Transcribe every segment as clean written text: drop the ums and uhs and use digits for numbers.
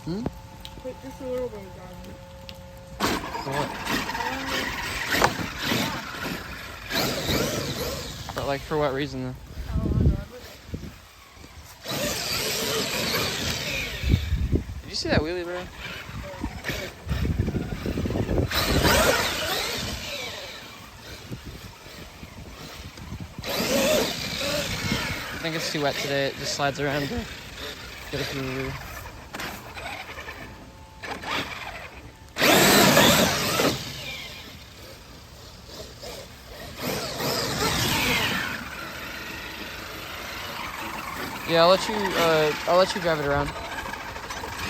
Hmm? Put just a little bit of garlic. For what? But like, for what reason though? Oh my god. Did you see that wheelie, bro? I think it's too wet today. It just slides around. Get a few wheelie. Yeah, I'll let you drive it around.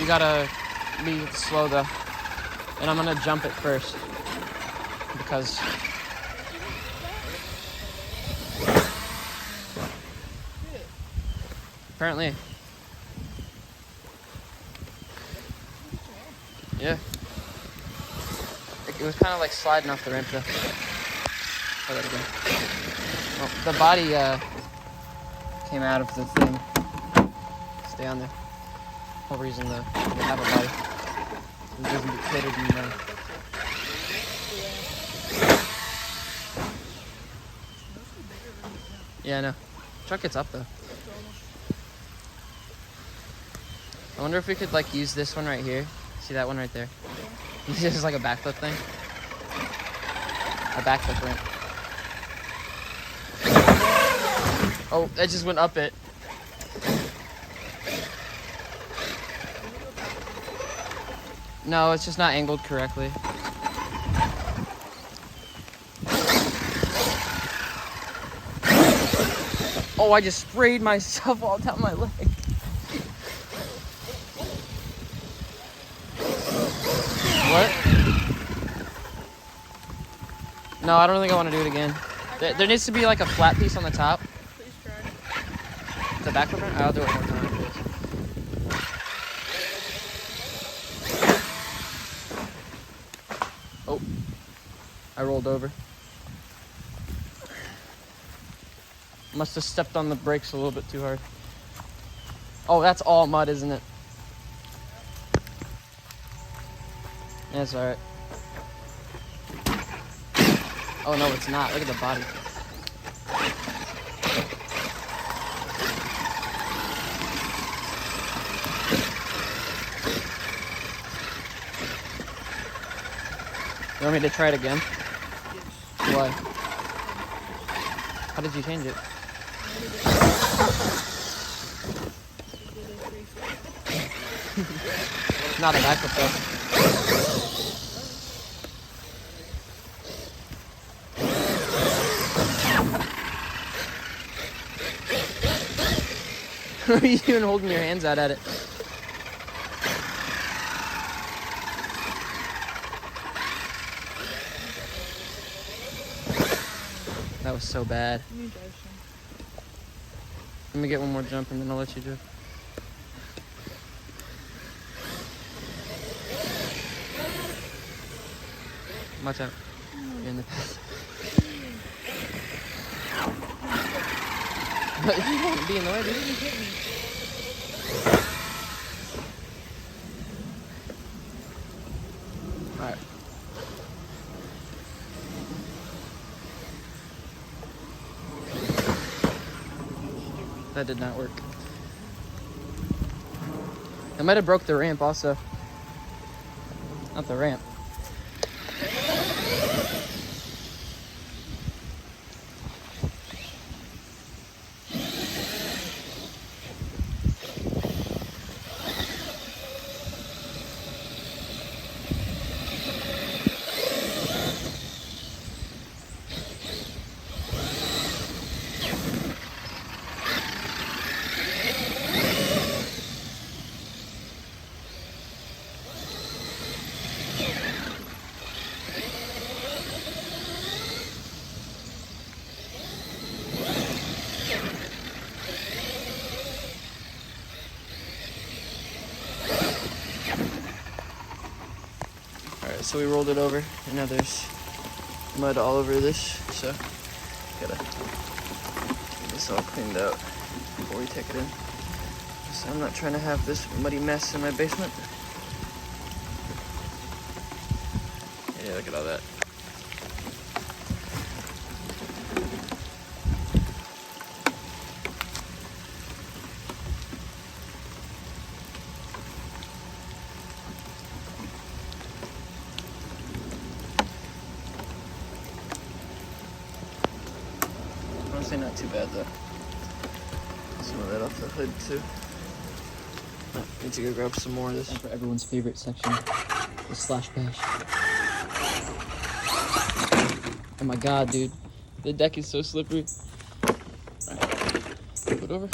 You gotta be slow though. And I'm gonna jump it first. Because apparently. Yeah. It was kind of like sliding off the ramp though. Try that again. Well, the body came out of the thing. Stay on there. Whole reason they have a body. It doesn't get coated in the... Yeah, I know. Truck gets up though. I wonder if we could like use this one right here. See that one right there? This is like a backflip thing. A backflip ramp. Oh, that just went up it. No, it's just not angled correctly. Oh, I just sprayed myself all down my leg. What? No, I don't think I want to do it again. There needs to be like a flat piece on the top. Please try. The back of it? I'll do it one more time, please. Oh, I rolled over. Must have stepped on the brakes a little bit too hard. Oh, that's all mud, isn't it? Yeah, it's alright. Oh no, it's not. Look at the body. You want me to try it again? Why? How did you change it? Not a backup though. What are you even holding your hands out at it? That was so bad. Let me drive some. Let me get one more jump and then I'll let you do it. Watch out. You're in the path. But you won't be in the way, dude. Alright. That did not work. I might have broke the ramp also. Not the ramp. So we rolled it over, and now there's mud all over this, so gotta get this all cleaned out before we take it in. So I'm not trying to have this muddy mess in my basement. Yeah, look at all that. Honestly, not too bad though. Some of that off the hood too. I need to go grab some more of this. Time for everyone's favorite section, the slash bash. Oh my god, dude. The deck is so slippery. Alright, flip it over.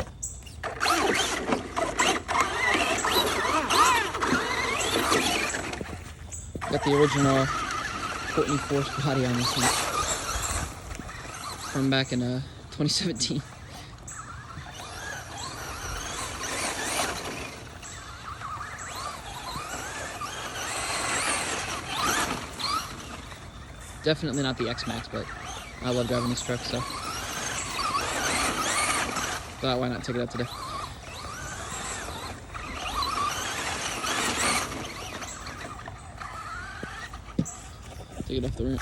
Got the original Courtney Force body on this one. From back in 2017. Definitely not the X-Max, but I love driving this truck, so thought why not take it out today. Take it off the ramp.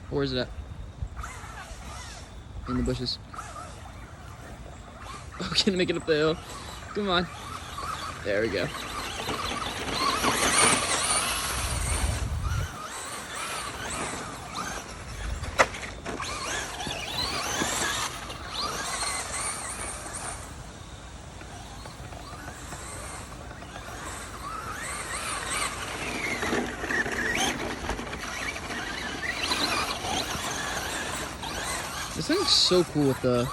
Where is it at? In the bushes. Oh, can I make it up the hill? Come on. There we go. This thing's so cool with the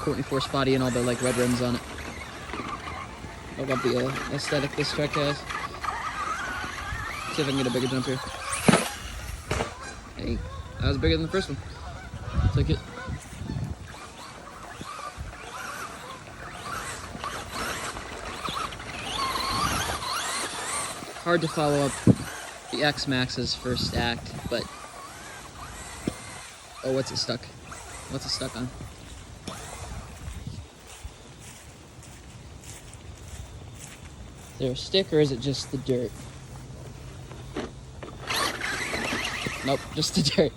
Courtney Force body and all the like red rims on it. I love the aesthetic this truck has. See if I can get a bigger jump here. Hey, that was bigger than the first one. Take it. Hard to follow up the X-Max's first act, but oh, what's it stuck? What's it stuck on? Is there a stick or is it just the dirt? Nope, just the dirt.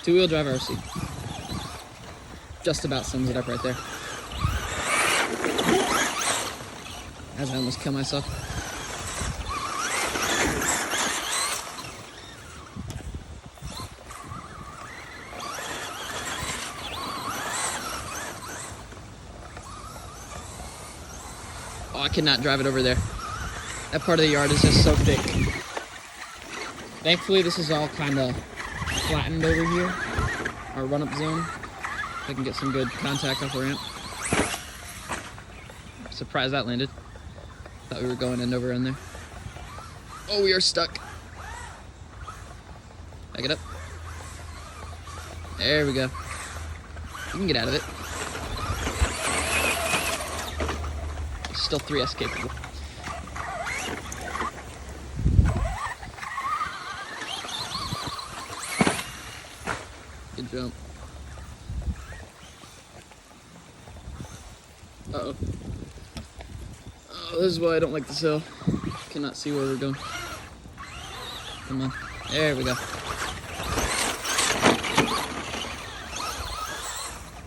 Two-wheel drive RC. Just about sums it up right there. As I almost kill myself. Oh, I cannot drive it over there. That part of the yard is just so thick. Thankfully, this is all kind of flattened over here. Our run-up zone. I can get some good contact off the ramp. Surprised that landed. Thought we were going end over end there. Oh, we are stuck. Back it up. There we go. You can get out of it. Still 3S capable. Good jump. Uh-oh. Oh, this is why I don't like this hill. Cannot see where we're going. Come on. There we go.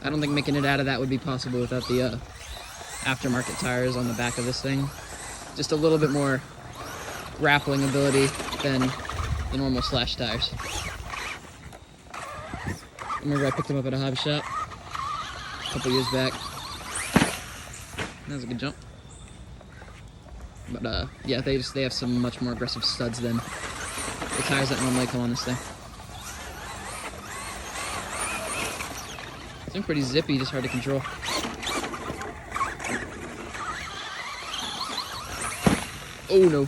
I don't think making it out of that would be possible without the aftermarket tires on the back of this thing. Just a little bit more grappling ability than the normal slash tires. I remember I picked them up at a hobby shop a couple years back. That was a good jump. But yeah, they have some much more aggressive studs than the tires that normally come on this thing. It's been pretty zippy, just hard to control. Oh no.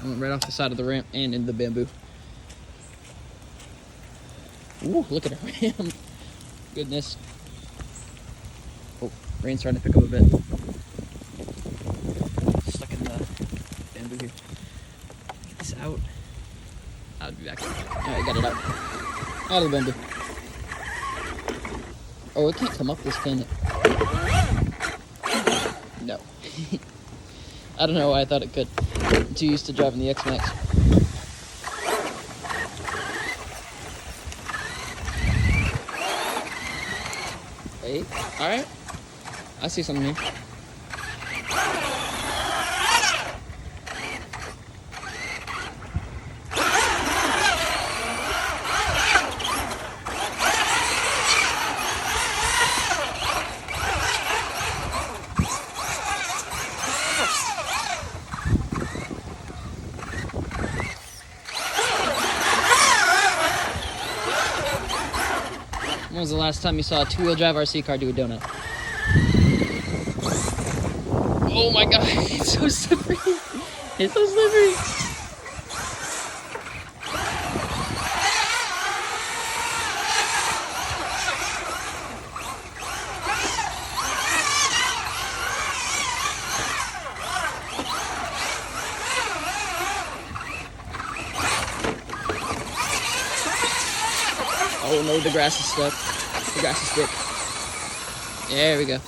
I went right off the side of the ramp and into the bamboo. Ooh, look at her ramp. Goodness. Oh, rain's starting to pick up a bit. Stuck in the bamboo here. Get this out. I'll be back. Alright, got it out. Out of the bamboo. Oh, it can't come up this, can it? No. I don't know why I thought it could. I'm too used to driving the X-Max. Wait, alright. I see something here. When was the last time you saw a two-wheel drive RC car do a donut? Oh my god, it's so slippery. It's so slippery. Oh no, the grass is stuck. The grass is thick. There we go.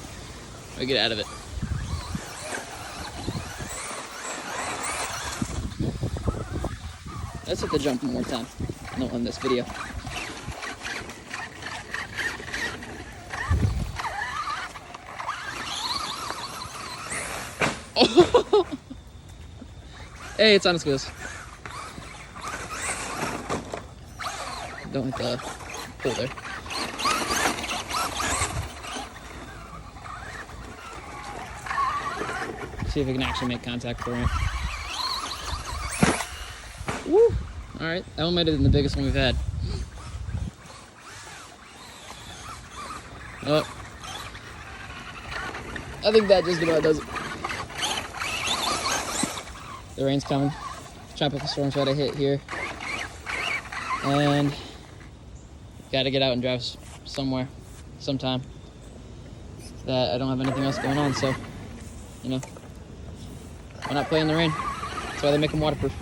We get out of it. Let's hit the jump one more time. No, on this video. Oh. Hey, it's on its wheels. Don't hit the pole there. See if we can actually make contact with the ramp. Woo! Alright, that one might have been the biggest one we've had. Oh. I think that just about does it. The rain's coming. Tropical storm's trying to hit here. And gotta get out and drive somewhere, sometime. That I don't have anything else going on, so, you know, why not play in the rain? That's why they make them waterproof.